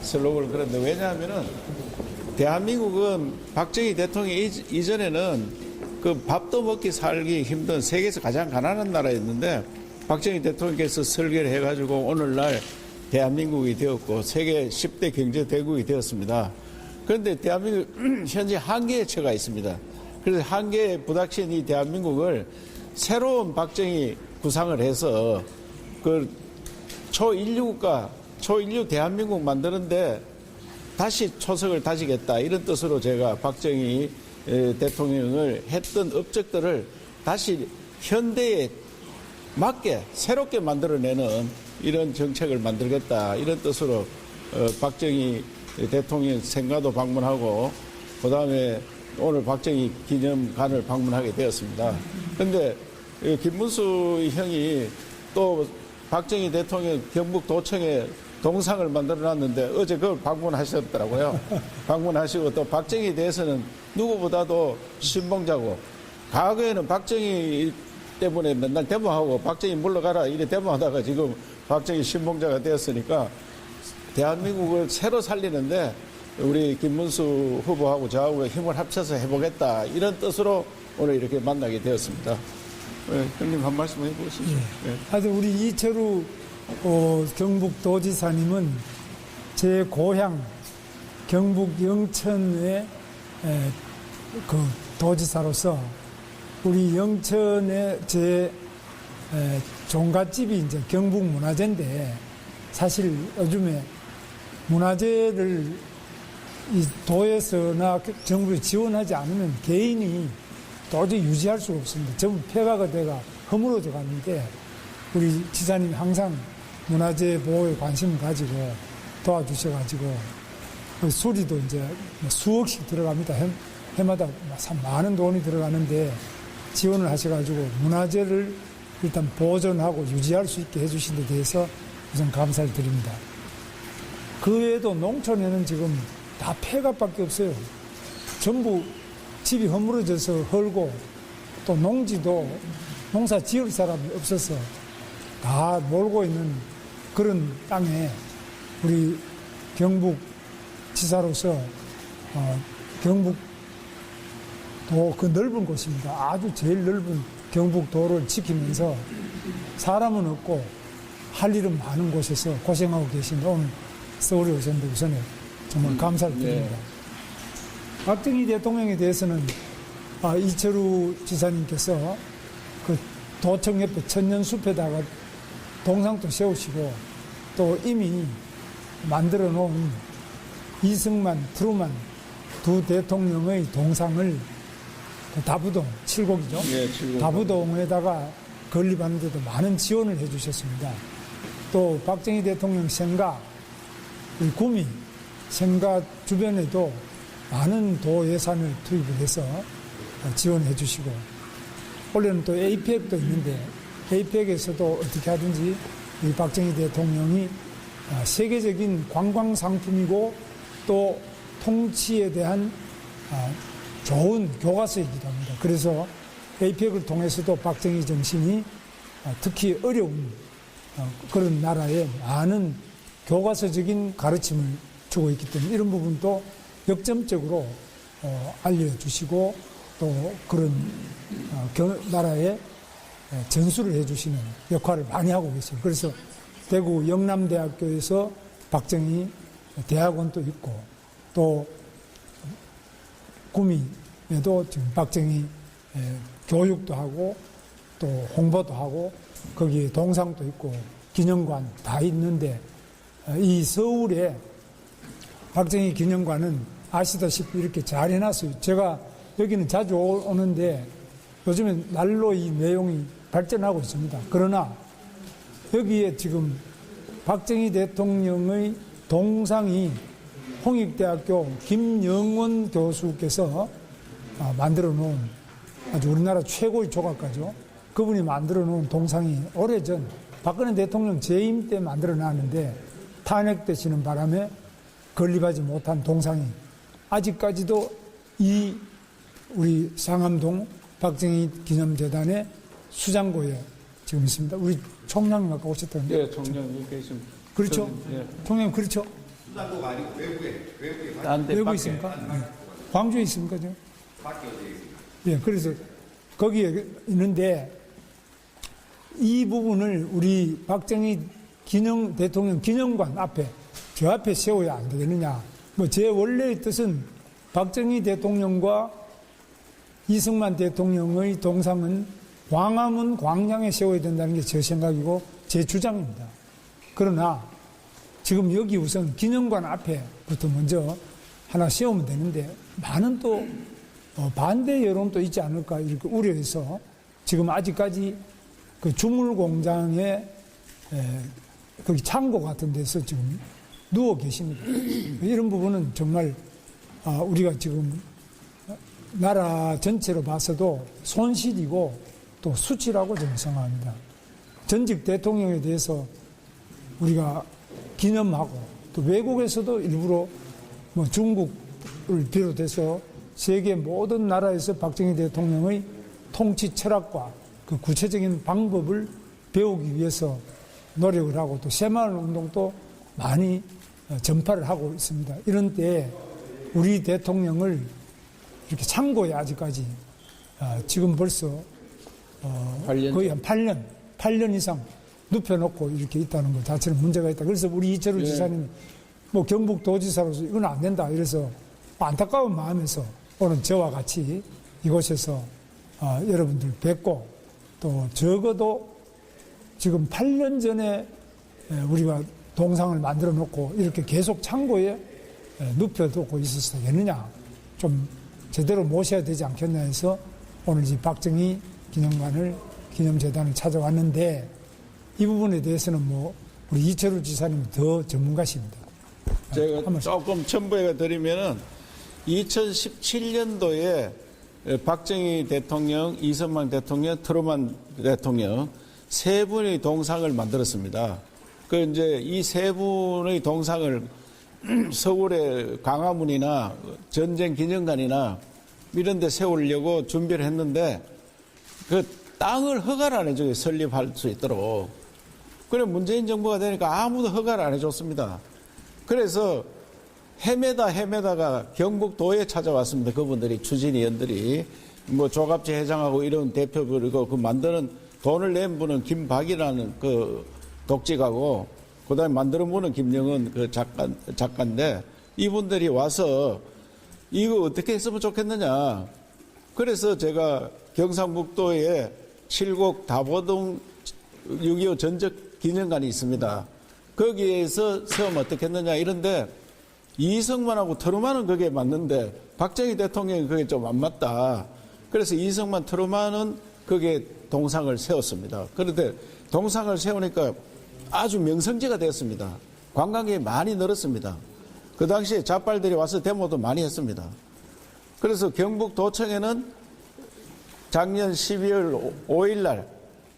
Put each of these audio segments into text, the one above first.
슬로건을 그런데 왜냐하면은 대한민국은 박정희 대통령 이전에는 그 밥도 먹기 살기 힘든 세계에서 가장 가난한 나라였는데 박정희 대통령께서 설계를 해가지고 오늘날 대한민국이 되었고 세계 10대 경제 대국이 되었습니다. 그런데 대한민국 현재 한계의 처가 있습니다. 그래서 한계에 부닥친 이 대한민국을 새로운 박정희 구상을 해서 그 초인류 국가, 초인류 대한민국 만드는데 다시 초석을 다지겠다 이런 뜻으로 제가 박정희 대통령을 했던 업적들을 다시 현대에 맞게 새롭게 만들어내는 이런 정책을 만들겠다 이런 뜻으로 박정희 대통령 생가도 방문하고 그다음에 오늘 박정희 기념관을 방문하게 되었습니다. 그런데 김문수 형이 또 박정희 대통령 경북도청에 동상을 만들어놨는데 어제 그걸 방문하셨더라고요. 방문하시고 또 박정희에 대해서는 누구보다도 신봉자고 과거에는 박정희 때문에 맨날 데모하고 박정희 물러가라 이래 데모하다가 지금 박정희 신봉자가 되었으니까 대한민국을 새로 살리는데 우리 김문수 후보하고 저하고 힘을 합쳐서 해보겠다 이런 뜻으로 오늘 이렇게 만나게 되었습니다. 네, 형님 한 말씀 해보시죠. 네. 하여튼 우리 이철우 경북도지사님은 제 고향 경북 영천의 그 도지사로서 우리 영천의 제 종갓집이 이제 경북문화재인데 사실 요즘에 문화재를 이 도에서나 정부에 지원하지 않으면 개인이 도저히 유지할 수가 없습니다. 전부 폐가가 돼가 허물어져 갔는데 우리 지사님이 항상 문화재 보호에 관심을 가지고 도와주셔가지고 수리도 이제 수억씩 들어갑니다. 해마다 참 많은 돈이 들어가는데 지원을 하셔가지고 문화재를 일단 보존하고 유지할 수 있게 해주신 데 대해서 우선 감사를 드립니다. 그 외에도 농촌에는 지금 다 폐가밖에 없어요. 전부 집이 허물어져서 헐고 또 농지도 농사 지을 사람이 없어서 다 몰고 있는 그런 땅에 우리 경북 지사로서 경북도 그 넓은 곳입니다. 아주 제일 넓은 경북도를 지키면서 사람은 없고 할 일은 많은 곳에서 고생하고 계신데 오늘 서울에 오셨는데 우선에 정말 감사를 드립니다. 박정희 대통령에 대해서는 이철우 지사님께서 그 도청 옆에 천년숲에다가 동상도 세우시고 또 이미 만들어 놓은 이승만, 트루만 두 대통령의 동상을 다부동, 칠곡이죠. 네, 칠곡. 다부동에다가 건립하는 데도 많은 지원을 해 주셨습니다. 또 박정희 대통령 생가, 구미, 생가 주변에도 많은 도 예산을 투입을 해서 지원해 주시고 올해는 또 APEC도 있는데 APEC에서도 어떻게 하든지 이 박정희 대통령이 세계적인 관광 상품이고 또 통치에 대한 좋은 교과서이기도 합니다. 그래서 APEC을 통해서도 박정희 정신이 특히 어려운 그런 나라에 많은 교과서적인 가르침을 주고 있기 때문에 이런 부분도 역점적으로 알려주시고 또 그런 나라에 전수를 해주시는 역할을 많이 하고 계세요. 그래서 대구 영남대학교에서 박정희 대학원도 있고 또 구미에도 지금 박정희 교육도 하고 또 홍보도 하고 거기에 동상도 있고 기념관 다 있는데 이 서울에 박정희 기념관은 아시다시피 이렇게 잘 해놨어요. 제가 여기는 자주 오는데 요즘엔 날로 이 내용이 발전하고 있습니다. 그러나 여기에 지금 박정희 대통령의 동상이 홍익대학교 김영원 교수께서 만들어 놓은 아주 우리나라 최고의 조각가죠. 그분이 만들어 놓은 동상이 오래전 박근혜 대통령 재임 때 만들어 놨는데 탄핵되시는 바람에 건립하지 못한 동상이 아직까지도 이 우리 상암동 박정희 기념재단의 수장고에 지금 있습니다. 우리 총장님 아까 오셨다는데. 네, 총장님 계십니다. 그렇죠. 네. 총장님 그렇죠. 수단국 아니고 외부에 딴데 외국에 밖에. 있습니까? 네. 광주에 있습니까? 저? 밖에 어디에 있습니까? 예, 그래서 거기에 있는데 이 부분을 우리 박정희 대통령 기념관 앞에 저 앞에 세워야 안 되겠느냐. 뭐 제 원래의 뜻은 박정희 대통령과 이승만 대통령의 동상은 광화문 광장에 세워야 된다는 게 제 생각이고 제 주장입니다. 그러나 지금 여기 우선 기념관 앞에부터 먼저 하나 세우면 되는데 많은 또 반대 여론도 있지 않을까 이렇게 우려해서 지금 아직까지 그 주물 공장에 거기 창고 같은 데서 지금 누워 계십니다. 이런 부분은 정말 우리가 지금 나라 전체로 봐서도 손실이고 또 수치라고 저는 생각합니다. 전직 대통령에 대해서 우리가 기념하고 또 외국에서도 일부러 뭐 중국을 비롯해서 세계 모든 나라에서 박정희 대통령의 통치 철학과 그 구체적인 방법을 배우기 위해서 노력을 하고 또 새마을 운동도 많이 전파를 하고 있습니다. 이런 때에 우리 대통령을 이렇게 창고에 아직까지 지금 벌써 거의 한 8년 이상 눕혀놓고 이렇게 있다는 것 자체는 문제가 있다. 그래서 우리 이철우 지사님이 뭐 경북도지사로서 이건 안 된다. 이래서 안타까운 마음에서 오늘 저와 같이 이곳에서 여러분들 뵙고 또 적어도 지금 8년 전에 우리가 동상을 만들어 놓고 이렇게 계속 창고에 눕혀두고 있어서 되느냐. 좀 제대로 모셔야 되지 않겠나 해서 오늘 이 박정희 기념재단을 찾아왔는데 이 부분에 대해서는 뭐 우리 이철우 지사님이 더 전문가십니다. 제가 조금 첨부해 드리면은 2017년도에 박정희 대통령, 이승만 대통령, 트루만 대통령 세 분의 동상을 만들었습니다. 그 이제 이 세 분의 동상을 서울의 광화문이나 전쟁 기념관이나 이런 데 세우려고 준비를 했는데 그 땅을 허가를 안 해줘요. 설립할 수 있도록. 그래 문재인 정부가 되니까 아무도 허가를 안 해줬습니다. 그래서 헤매다가 경북도에 찾아왔습니다. 그분들이 추진위원들이 뭐 조갑재 회장하고 이런 대표 그리고 그 만드는 돈을 낸 분은 김박이라는 그 독직하고 그다음에 만드는 분은 김영은 그 작가인데 이분들이 와서 이거 어떻게 했으면 좋겠느냐. 그래서 제가 경상북도에 칠곡 다보동 6.25 전적 기념관이 있습니다. 거기에서 세우면 어떻게 했느냐 이런데 이승만하고 트루만은 거기에 맞는데 박정희 대통령이 그게 좀 안 맞다. 그래서 이승만 트루만은 거기에 동상을 세웠습니다. 그런데 동상을 세우니까 아주 명성지가 되었습니다. 관광객이 많이 늘었습니다. 그 당시에 좌빨들이 와서 데모도 많이 했습니다. 그래서 경북도청에는 작년 12월 5일 날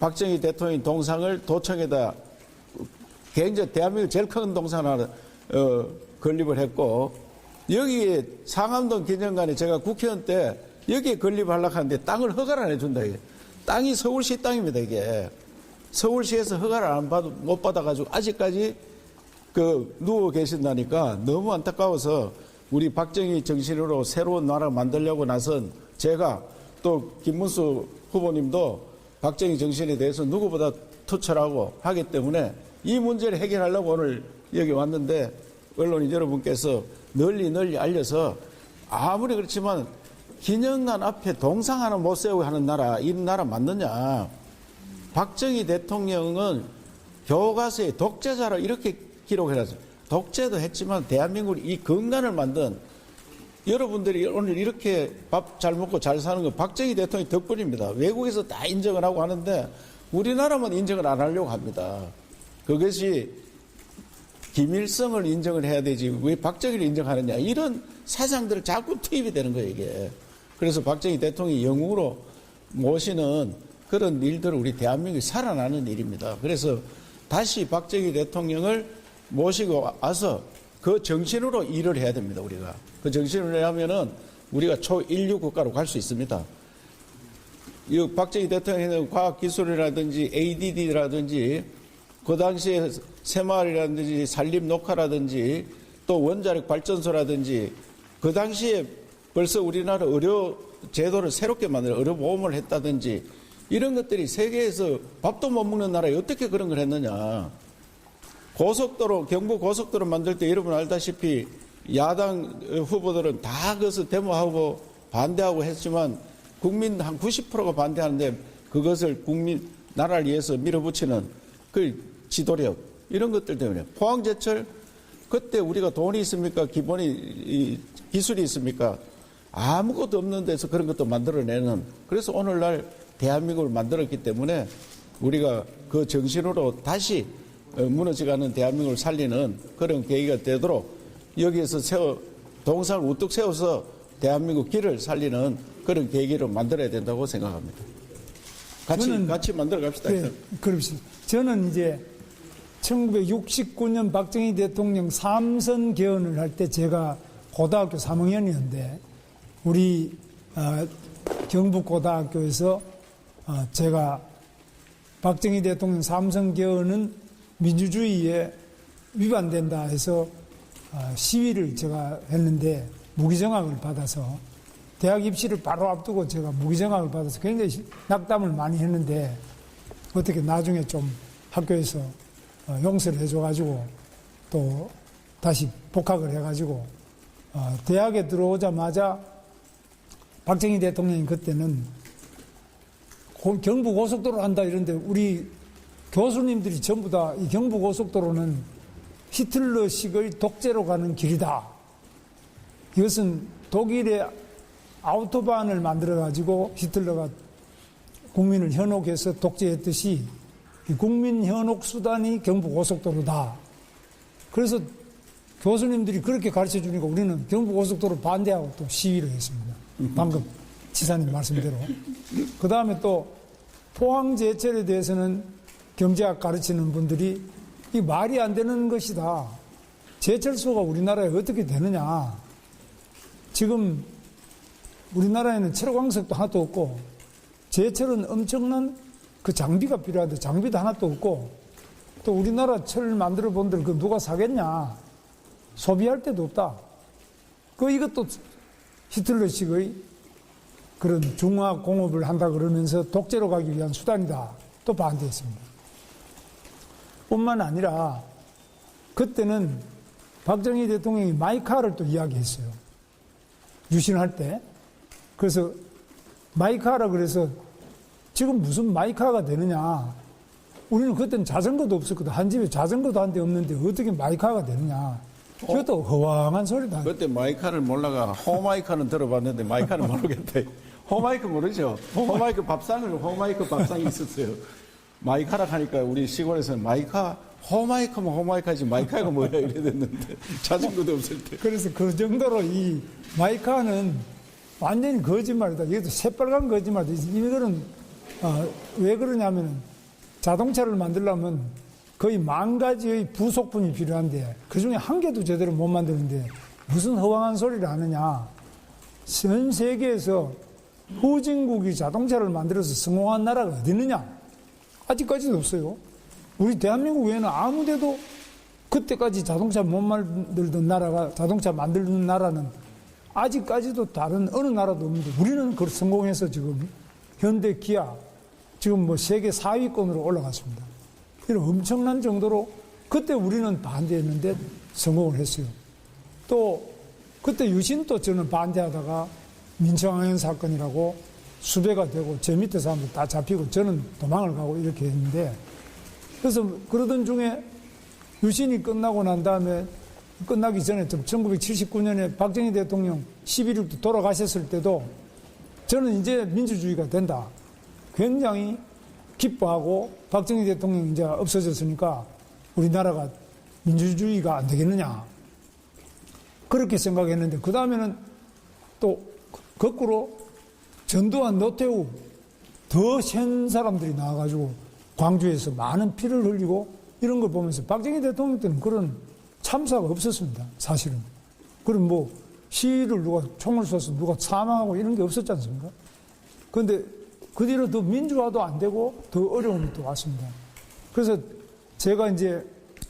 박정희 대통령 동상을 도청에다 굉장히 대한민국 제일 큰 동상 하나 건립을 했고 여기에 상암동 기념관에 제가 국회의원 때 여기에 건립하려고 하는데 땅을 허가를 안 해준다. 이게. 땅이 서울시 땅입니다. 이게. 서울시에서 허가를 못 받아가지고 아직까지 누워 계신다니까 너무 안타까워서 우리 박정희 정신으로 새로운 나라를 만들려고 나선 제가 또 김문수 후보님도 박정희 정신에 대해서 누구보다 투철하고 하기 때문에 이 문제를 해결하려고 오늘 여기 왔는데 언론인 여러분께서 널리 알려서 아무리 그렇지만 기념관 앞에 동상 하나 못 세우고 하는 나라, 이 나라 맞느냐. 박정희 대통령은 교과서에 독재자로 이렇게 기록해놨어요. 독재도 했지만 대한민국 이 건강을 만든 여러분들이 오늘 이렇게 밥 잘 먹고 잘 사는 건 박정희 대통령 덕분입니다. 외국에서 다 인정을 하고 하는데 우리나라만 인정을 안 하려고 합니다. 그것이 김일성을 인정을 해야 되지 왜 박정희를 인정하느냐 이런 사상들을 자꾸 투입이 되는 거예요 이게. 그래서 박정희 대통령이 영웅으로 모시는 그런 일들을 우리 대한민국이 살아나는 일입니다. 그래서 다시 박정희 대통령을 모시고 와서 그 정신으로 일을 해야 됩니다 우리가. 그 정신으로 하면은 우리가 초인류 국가로 갈 수 있습니다. 이 박정희 대통령의 과학기술이라든지 ADD라든지 그 당시에 새마을이라든지 산림녹화라든지 또 원자력 발전소라든지 그 당시에 벌써 우리나라 의료 제도를 새롭게 만들어 의료보험을 했다든지 이런 것들이 세계에서 밥도 못 먹는 나라에 어떻게 그런 걸 했느냐. 고속도로, 경부 고속도로 만들 때 여러분 알다시피 야당 후보들은 다 그것을 데모하고 반대하고 했지만 국민 한 90%가 반대하는데 그것을 국민, 나라를 위해서 밀어붙이는 그 지도력, 이런 것들 때문에. 포항제철, 그때 우리가 돈이 있습니까? 기술이 있습니까? 아무것도 없는 데서 그런 것도 만들어내는, 그래서 오늘날 대한민국을 만들었기 때문에 우리가 그 정신으로 다시 무너져가는 대한민국을 살리는 그런 계기가 되도록 여기에서 동상을 우뚝 세워서 대한민국 길을 살리는 그런 계기를 만들어야 된다고 생각합니다. 같이 만들어 갑시다. 네, 그럽시다. 저는 이제 1969년 박정희 대통령 3선 개헌을 할 때 제가 고등학교 3학년이었는데 우리 경북고등학교에서 제가 박정희 대통령 3선 개헌은 민주주의에 위반된다 해서 시위를 제가 했는데 무기정학을 받아서 대학 입시를 바로 앞두고 제가 무기정학을 받아서 굉장히 낙담을 많이 했는데 어떻게 나중에 좀 학교에서 용서를 해줘가지고 또 다시 복학을 해가지고 대학에 들어오자마자 박정희 대통령이 그때는 경부고속도로 한다 이런데 우리 교수님들이 전부 다 이 경부고속도로는 히틀러식의 독재로 가는 길이다. 이것은 독일의 아우토반을 만들어가지고 히틀러가 국민을 현혹해서 독재했듯이 이 국민 현혹 수단이 경부고속도로다. 그래서 교수님들이 그렇게 가르쳐 주니까 우리는 경부고속도로 반대하고 또 시위를 했습니다. 방금 지사님 말씀대로. 그 다음에 또 포항제철에 대해서는 경제학 가르치는 분들이 이 말이 안 되는 것이다. 제철소가 우리나라에 어떻게 되느냐. 지금 우리나라에는 철광석도 하나도 없고 제철은 엄청난 그 장비가 필요한데 장비도 하나도 없고 또 우리나라 철 만들어 본들 그 누가 사겠냐. 소비할 데도 없다. 이것도 히틀러식의 그런 중화공업을 한다 그러면서 독재로 가기 위한 수단이다. 또 반대했습니다. 뿐만 아니라 그때는 박정희 대통령이 마이카를 또 이야기했어요. 유신할 때. 그래서 마이카라 그래서 지금 무슨 마이카가 되느냐. 우리는 그때는 자전거도 없었거든. 한 집에 자전거도 한 대 없는데 어떻게 마이카가 되느냐. 그것도 허황한 소리다. 그때 마이카를 몰라가 호마이카는 들어봤는데 마이카는 모르겠다. 호마이크 모르죠? 호마이크 밥상이 있었어요. 마이카라 하니까 우리 시골에서는 호마이크면 호마이카지 마이카가 뭐야 이래 됐는데 자전거도 없을 때. 그래서 그 정도로 이 마이카는 완전히 거짓말이다. 이것도 새빨간 거짓말이다. 이거는 왜 그러냐면 자동차를 만들려면 거의 10,000가지의 부속품이 필요한데 그중에 한 개도 제대로 못 만드는데 무슨 허황한 소리를 하느냐. 전 세계에서 후진국이 자동차를 만들어서 성공한 나라가 어디 있느냐. 아직까지도 없어요. 우리 대한민국 외에는 아무 데도 그때까지 자동차 못 만들던 나라가 자동차 만들는 나라는 아직까지도 다른 어느 나라도 없는데 우리는 그걸 성공해서 지금 현대 기아 지금 뭐 세계 4위권으로 올라갔습니다. 이런 엄청난 정도로 그때 우리는 반대했는데 성공을 했어요. 또 그때 유신도 저는 반대하다가 민청항해 사건이라고 수배가 되고 제 밑에 사람들 다 잡히고 저는 도망을 가고 이렇게 했는데 그래서 그러던 중에 유신이 끝나고 난 다음에 끝나기 전에 1979년에 박정희 대통령 11.6도 돌아가셨을 때도 저는 이제 민주주의가 된다. 굉장히 기뻐하고 박정희 대통령이 이제 없어졌으니까 우리나라가 민주주의가 안 되겠느냐. 그렇게 생각했는데 그 다음에는 또 거꾸로 전두환, 노태우 더 센 사람들이 나와가지고 광주에서 많은 피를 흘리고 이런 걸 보면서 박정희 대통령 때는 그런 참사가 없었습니다. 사실은. 그럼 뭐 시위를 누가 총을 쏴서 누가 사망하고 이런 게 없었지 않습니까? 그런데 그 뒤로 더 민주화도 안 되고 더 어려움이 또 왔습니다. 그래서 제가 이제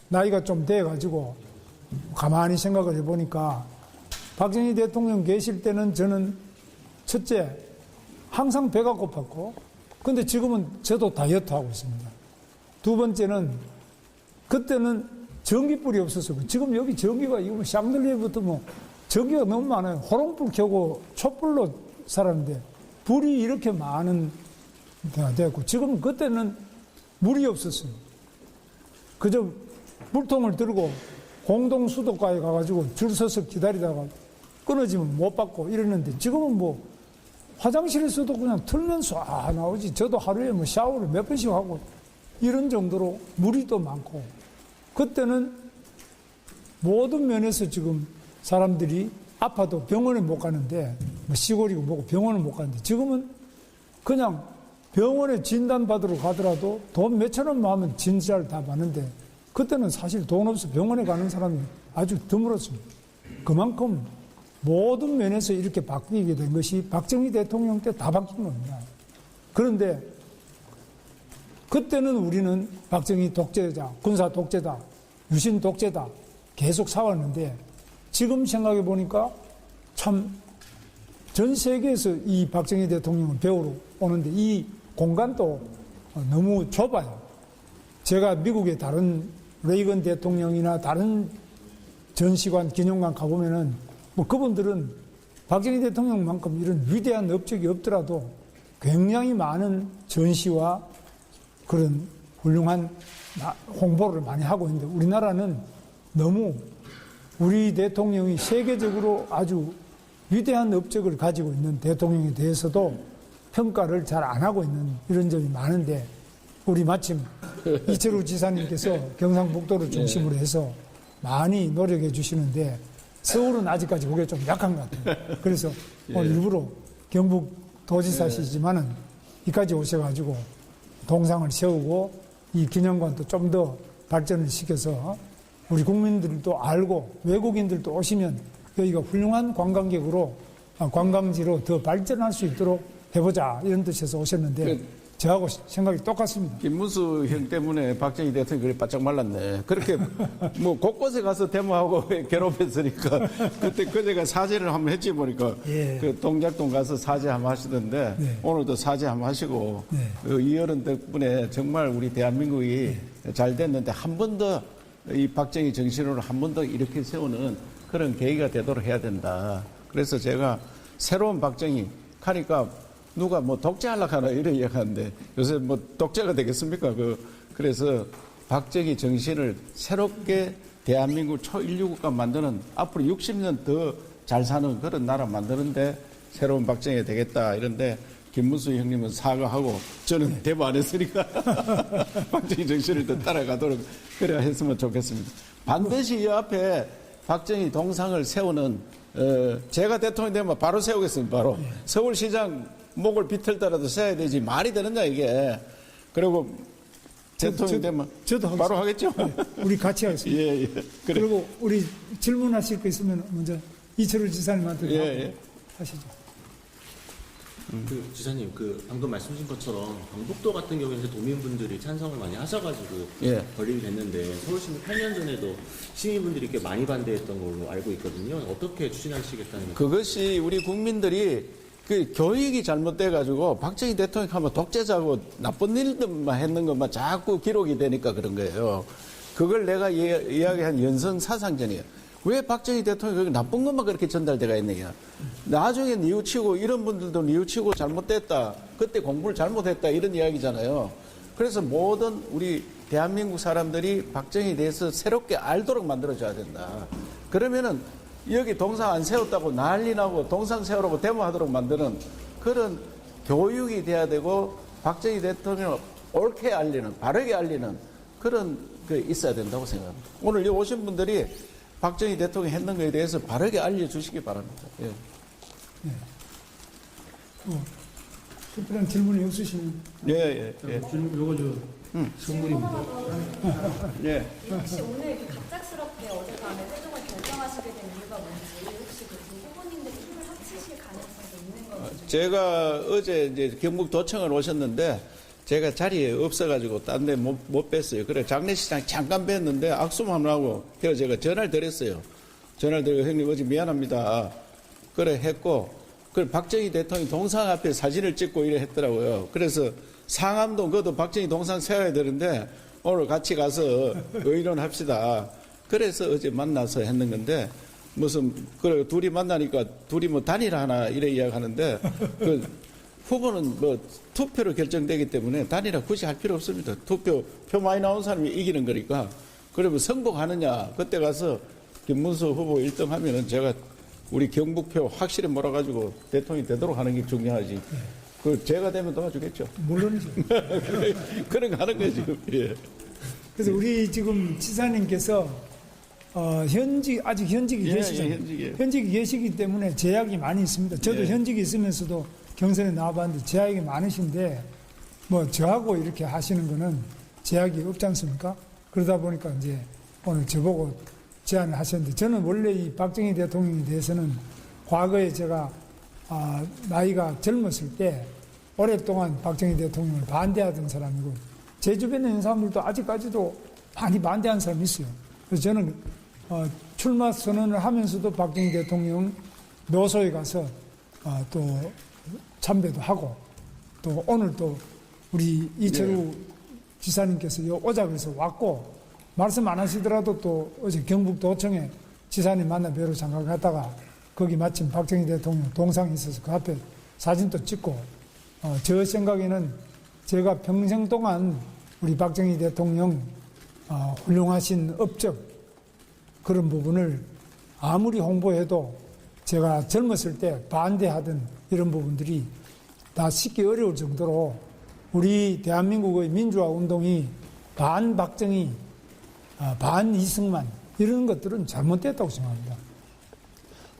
나이가 좀 돼가지고 가만히 생각을 해보니까 박정희 대통령 계실 때는 저는 첫째, 항상 배가 고팠고, 근데 지금은 저도 다이어트 하고 있습니다. 두 번째는, 그때는 전기불이 없었어요. 지금 여기 전기가, 이거 샹들리에부터 뭐, 전기가 너무 많아요. 호롱불 켜고 촛불로 살았는데, 불이 이렇게 많은 데가 되었고, 지금 그때는 물이 없었어요. 그저 물통을 들고 공동 수도가에 가가지고 줄 서서 기다리다가 끊어지면 못 받고 이러는데, 지금은 뭐 화장실에서도 그냥 틀면 쏴 나오지. 저도 하루에 뭐 샤워를 몇 번씩 하고 이런 정도로 물이 또 많고, 그때는 모든 면에서 지금 사람들이 아파도 병원에 못 가는데, 뭐 시골이고 뭐고 병원을 못 가는데, 지금은 그냥 병원에 진단 받으러 가더라도 돈 몇천 원만 하면 진찰 다 받는데, 그때는 사실 돈 없어 병원에 가는 사람이 아주 드물었습니다. 그만큼 모든 면에서 이렇게 바뀌게 된 것이 박정희 대통령 때 다 바뀐 겁니다. 그런데 그때는 우리는 박정희 독재자, 군사 독재다, 유신 독재다 계속 싸웠는데, 지금 생각해 보니까 참 전 세계에서 이 박정희 대통령을 배우러 오는데 이 공간도 너무 좁아요. 제가 미국의 다른 레이건 대통령이나 다른 전시관, 기념관 가보면은 뭐 그분들은 박정희 대통령만큼 이런 위대한 업적이 없더라도 굉장히 많은 전시와 그런 훌륭한 홍보를 많이 하고 있는데, 우리나라는 너무 우리 대통령이 세계적으로 아주 위대한 업적을 가지고 있는 대통령에 대해서도 평가를 잘 안 하고 있는 이런 점이 많은데, 우리 마침 이철우 지사님께서 경상북도를 중심으로 해서 많이 노력해 주시는데, 서울은 아직까지 그게 좀 약한 것 같아요. 그래서 오늘 일부러 경북 도지사시지만은 이까지 오셔가지고 동상을 세우고 이 기념관도 좀 더 발전을 시켜서 우리 국민들도 알고 외국인들도 오시면 여기가 훌륭한 관광지로 더 발전할 수 있도록 해보자, 이런 뜻에서 오셨는데 저하고 생각이 똑같습니다. 김문수 형 때문에 박정희 대통령이 그래 바짝 말랐네. 그렇게 뭐 곳곳에 가서 데모하고 괴롭혔으니까 그때 그제가 사죄를 한번 했지 보니까 예. 그 동작동 가서 사죄 한번 하시던데 네. 오늘도 사죄 한번 하시고 네. 그 이어른 덕분에 정말 우리 대한민국이 잘 됐는데, 한 번 더 이 박정희 정신으로 한 번 더 이렇게 세우는 그런 계기가 되도록 해야 된다. 그래서 제가 새로운 박정희 하니까 누가 뭐 독재하려고 하나 이런 얘기하는데, 요새 뭐 독재가 되겠습니까? 그래서 박정희 정신을 새롭게 대한민국 초인류 국가 만드는, 앞으로 60년 더 잘 사는 그런 나라 만드는데 새로운 박정희가 되겠다 이런데, 김문수 형님은 사과하고 저는 대부 안 했으니까 박정희 정신을 더 따라가도록 그래야 했으면 좋겠습니다. 반드시 이 앞에 박정희 동상을 세우는, 제가 대통령 되면 바로 세우겠습니다. 바로 서울시장 목을 비틀더라도 세워야 되지, 말이 되느냐 이게. 그리고 대통령 되면 저도 바로 하겠죠. 우리 같이 하겠습니다. 예. 그래. 그리고 우리 질문하실 거 있으면 먼저 이철우 지사님한테 예. 하시죠. 그 지사님, 그 방금 말씀하신 것처럼 경북도 같은 경우에는 도민분들이 찬성을 많이 하셔가지고 예. 건립이 됐는데, 서울시는 8년 전에도 시민분들이 꽤 많이 반대했던 걸로 알고 있거든요. 어떻게 추진하시겠다는 거? 그것이 우리 국민들이 그 교육이 잘못돼가지고 박정희 대통령 하면 독재자고 나쁜 일들만 했는 것만 자꾸 기록이 되니까 그런 거예요. 그걸 내가 이야기한 연성 사상전이에요. 왜 박정희 대통령이 나쁜 것만 그렇게 전달돼가 있느냐. 나중에 뉘우치고, 이런 분들도 뉘우치고 잘못됐다, 그때 공부를 잘못했다, 이런 이야기잖아요. 그래서 모든 우리 대한민국 사람들이 박정희에 대해서 새롭게 알도록 만들어줘야 된다. 그러면은 여기 동상 안 세웠다고 난리 나고 동상 세우라고 데모하도록 만드는 그런 교육이 돼야 되고, 박정희 대통령을 옳게 알리는, 바르게 알리는 그런 게 있어야 된다고 생각합니다. 오늘 여기 오신 분들이 박정희 대통령이 했는 것에 대해서 바르게 알려주시기 바랍니다. 예. 특별한 질문이 없으시면. 예. 요거 선물입니다. 예. 혹시 오늘 이렇게 갑작스럽게 어젯밤에 최종을 결정하시게 된 이유가 뭔지, 혹시 그 두 후보님들이 힘을 합치실 가능성도 있는 건지. 제가 어제 이제 경북도청을 오셨는데, 제가 자리에 없어가지고 딴 데 못 뺐어요. 그래 장례식장 잠깐 뺐는데 악수만 하고 그래서 제가 전화를 드렸어요. 전화를 드리고 형님 어제 미안합니다. 그래 했고 그래 박정희 대통령 동상 앞에 사진을 찍고 이래 했더라고요. 그래서 상암동 그것도 박정희 동상 세워야 되는데 오늘 같이 가서 의논합시다. 그래서 어제 만나서 했는 건데 무슨 그래 둘이 만나니까 둘이 뭐 단일 하나 이래 이야기하는데 그 후보는 뭐 투표로 결정되기 때문에 단일화 굳이 할 필요 없습니다. 표 많이 나온 사람이 이기는 거니까. 그러면 승복하느냐 그때 가서 김문수 후보 1등 하면은 제가 우리 경북표 확실히 몰아가지고 대통령이 되도록 하는 게 중요하지. 그 제가 되면 도와주겠죠. 물론이죠. 그런 거 하는 거지. 예. 그래서 우리 지금 지사님께서 아직 현직이 예, 계시죠. 예, 현직이에요. 현직이 계시기 때문에 제약이 많이 있습니다. 저도 예. 현직이 있으면서도 경선에 나와봤는데 제약이 많으신데 뭐 저하고 이렇게 하시는 거는 제약이 없지 않습니까? 그러다 보니까 이제 오늘 저보고 제안을 하셨는데 저는 원래 이 박정희 대통령에 대해서는 과거에 제가 나이가 젊었을 때 오랫동안 박정희 대통령을 반대하던 사람이고 제 주변에 있는 사람들도 아직까지도 많이 반대하는 사람이 있어요. 그래서 저는 출마 선언을 하면서도 박정희 대통령 묘소에 가서 또 참배도 하고 또 오늘 또 우리 이철우 지사님께서 오작에서 왔고 말씀 안 하시더라도 또 어제 경북도청에 지사님 만나 뵈러 잠깐 갔다가 거기 마침 박정희 대통령 동상이 있어서 그 앞에 사진도 찍고 저 생각에는 제가 평생 동안 우리 박정희 대통령 훌륭하신 업적 그런 부분을 아무리 홍보해도 제가 젊었을 때 반대하던 이런 부분들이 다 씻기 어려울 정도로 우리 대한민국의 민주화 운동이 반 박정희, 반 이승만 이런 것들은 잘못됐다고 생각합니다.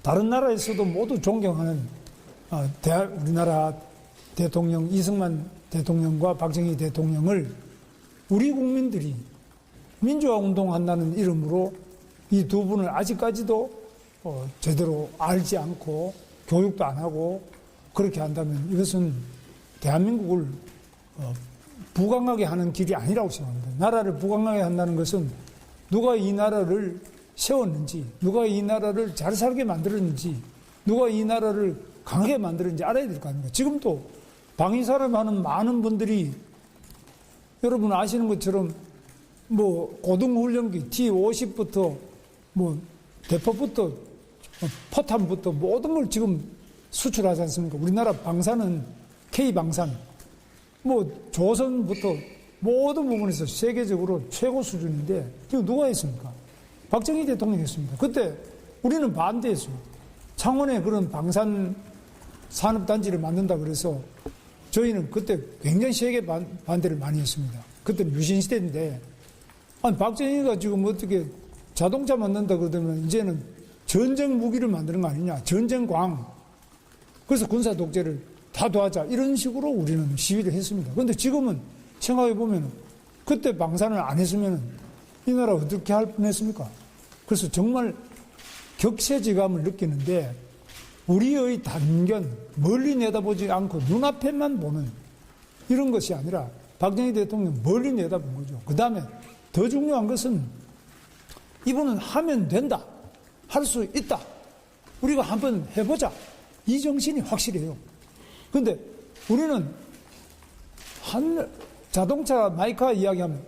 다른 나라에서도 모두 존경하는 우리나라 대통령 이승만 대통령과 박정희 대통령을 우리 국민들이 민주화 운동한다는 이름으로 이 두 분을 아직까지도 제대로 알지 않고 교육도 안 하고 그렇게 한다면 이것은 대한민국을 부강하게 하는 길이 아니라고 생각합니다. 나라를 부강하게 한다는 것은 누가 이 나라를 세웠는지, 누가 이 나라를 잘 살게 만들었는지, 누가 이 나라를 강하게 만들었는지 알아야 될 거 아닙니까? 지금도 방위사람 하는 많은 분들이 여러분 아시는 것처럼 뭐 고등훈련기 T-50부터 뭐 대포부터 포탄부터 모든 걸 지금 수출하지 않습니까? 우리나라 방사는 K방산 뭐 조선부터 모든 부분에서 세계적으로 최고 수준인데 이거 누가 했습니까? 박정희 대통령이 했습니다. 그때 우리는 반대했어요. 창원에 그런 방산 산업단지를 만든다 그래서 저희는 그때 굉장히 세게 반대를 많이 했습니다. 그때는 유신시대인데 아니 박정희가 지금 어떻게 자동차 만든다 그러면 이제는 전쟁 무기를 만드는 거 아니냐. 전쟁광. 그래서 군사 독재를 다 도하자. 이런 식으로 우리는 시위를 했습니다. 그런데 지금은 생각해보면 그때 방산을 안 했으면 이 나라 어떻게 할 뻔했습니까? 그래서 정말 격세지감을 느끼는데 우리의 단견, 멀리 내다보지 않고 눈앞에만 보는 이런 것이 아니라 박정희 대통령 멀리 내다본 거죠. 그 다음에 더 중요한 것은 이분은 하면 된다. 할 수 있다. 우리가 한번 해보자. 이 정신이 확실해요. 근데 우리는 자동차 마이카 이야기하면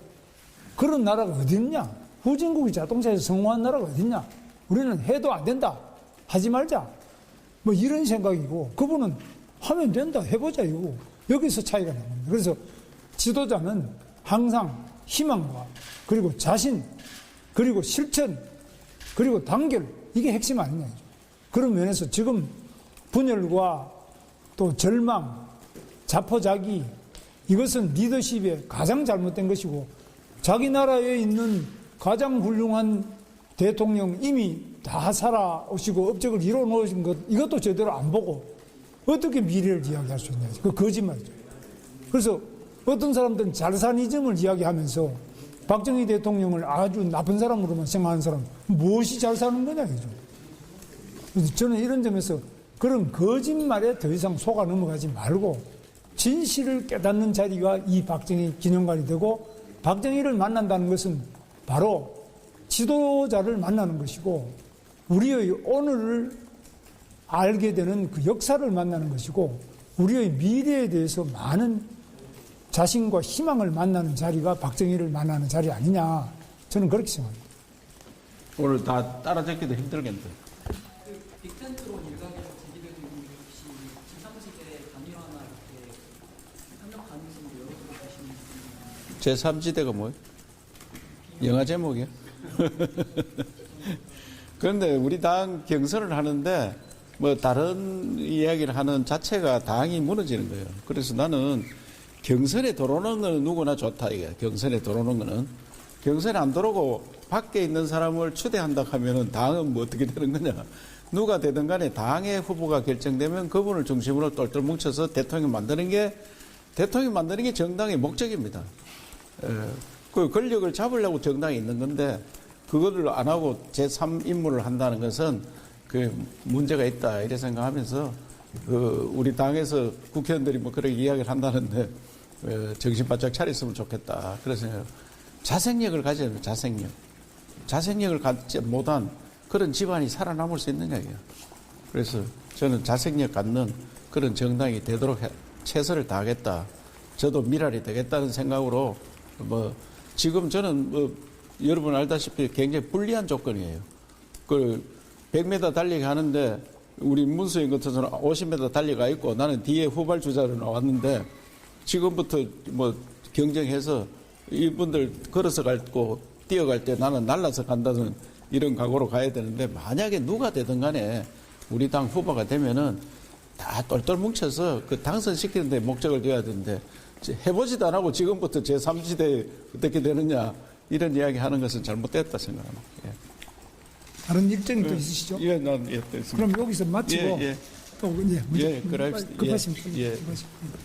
그런 나라가 어디 있냐? 후진국이 자동차에서 성공한 나라가 어디 있냐? 우리는 해도 안 된다. 하지 말자. 뭐 이런 생각이고 그분은 하면 된다. 해보자. 이거. 여기서 차이가 나는 겁니다. 그래서 지도자는 항상 희망과 그리고 자신 그리고 실천 그리고 단결 이게 핵심 아니냐. 그런 면에서 지금 분열과 또 절망, 자포자기 이것은 리더십에 가장 잘못된 것이고 자기 나라에 있는 가장 훌륭한 대통령 이미 다 살아오시고 업적을 이루어 놓으신 것 이것도 제대로 안 보고 어떻게 미래를 이야기할 수 있냐. 그 거짓말이죠. 그래서 어떤 사람들은 잘사니즘을 이야기하면서 박정희 대통령을 아주 나쁜 사람으로만 생각하는 사람 무엇이 잘 사는 거냐 이죠. 그래서 저는 이런 점에서 그런 거짓말에 더 이상 속아 넘어가지 말고 진실을 깨닫는 자리가 이 박정희 기념관이 되고, 박정희를 만난다는 것은 바로 지도자를 만나는 것이고, 우리의 오늘을 알게 되는 그 역사를 만나는 것이고, 우리의 미래에 대해서 많은 자신과 희망을 만나는 자리가 박정희를 만나는 자리 아니냐, 저는 그렇게 생각합니다. 오늘 다 따라 적기도 힘들겠네. 빅텐트론 일각에서 제기되고 있는 게 혹시 제3지대 단일화나 이렇게 협력 가능성도 열어두고 계시는지. 제3지대가 뭐예요? 영화 제목이요? 그런데 우리 당 경선을 하는데 뭐 다른 이야기를 하는 자체가 당이 무너지는 거예요. 그래서 나는 경선에 들어오는 거는 누구나 좋다 이게. 경선에 들어오는 거는 경선에 안 들어오고 밖에 있는 사람을 추대한다 하면은 당은 뭐 어떻게 되는 거냐? 누가 되든 간에 당의 후보가 결정되면 그분을 중심으로 똘똘 뭉쳐서 대통령 만드는 게 정당의 목적입니다. 그 권력을 잡으려고 정당이 있는 건데 그거를 안 하고 제3임무를 한다는 것은 그 문제가 있다 이래 생각하면서 우리 당에서 국회의원들이 뭐 그렇게 이야기를 한다는데 정신 바짝 차렸으면 좋겠다. 그래서 자생력을 가져야 돼요. 자생력을 갖지 못한 그런 집안이 살아남을 수 있는 이야기예요. 그래서 저는 자생력 갖는 그런 정당이 되도록 최선을 다하겠다. 저도 미랄이 되겠다는 생각으로 지금 저는 여러분 알다시피 굉장히 불리한 조건이에요. 그 100m 달리기 하는데 우리 문수인 같아서는 50m 달리기가 있고 나는 뒤에 후발 주자로 나왔는데 지금부터 경쟁해서 이분들 걸어서 갈고 뛰어갈 때 나는 날라서 간다는 이런 각오로 가야 되는데 만약에 누가 되든 간에 우리 당 후보가 되면은 다 똘똘 뭉쳐서 그 당선시키는 데 목적을 둬야 되는데 해보지도 안 하고 지금부터 제3지대 어떻게 되느냐 이런 이야기 하는 것은 잘못됐다 생각합니다. 예. 다른 일정이 또 있으시죠? 예, 난 예, 됐습니다. 그럼 여기서 마치고 예, 예. 또 예, 그래. 급하십니까? 예. 급하십니까?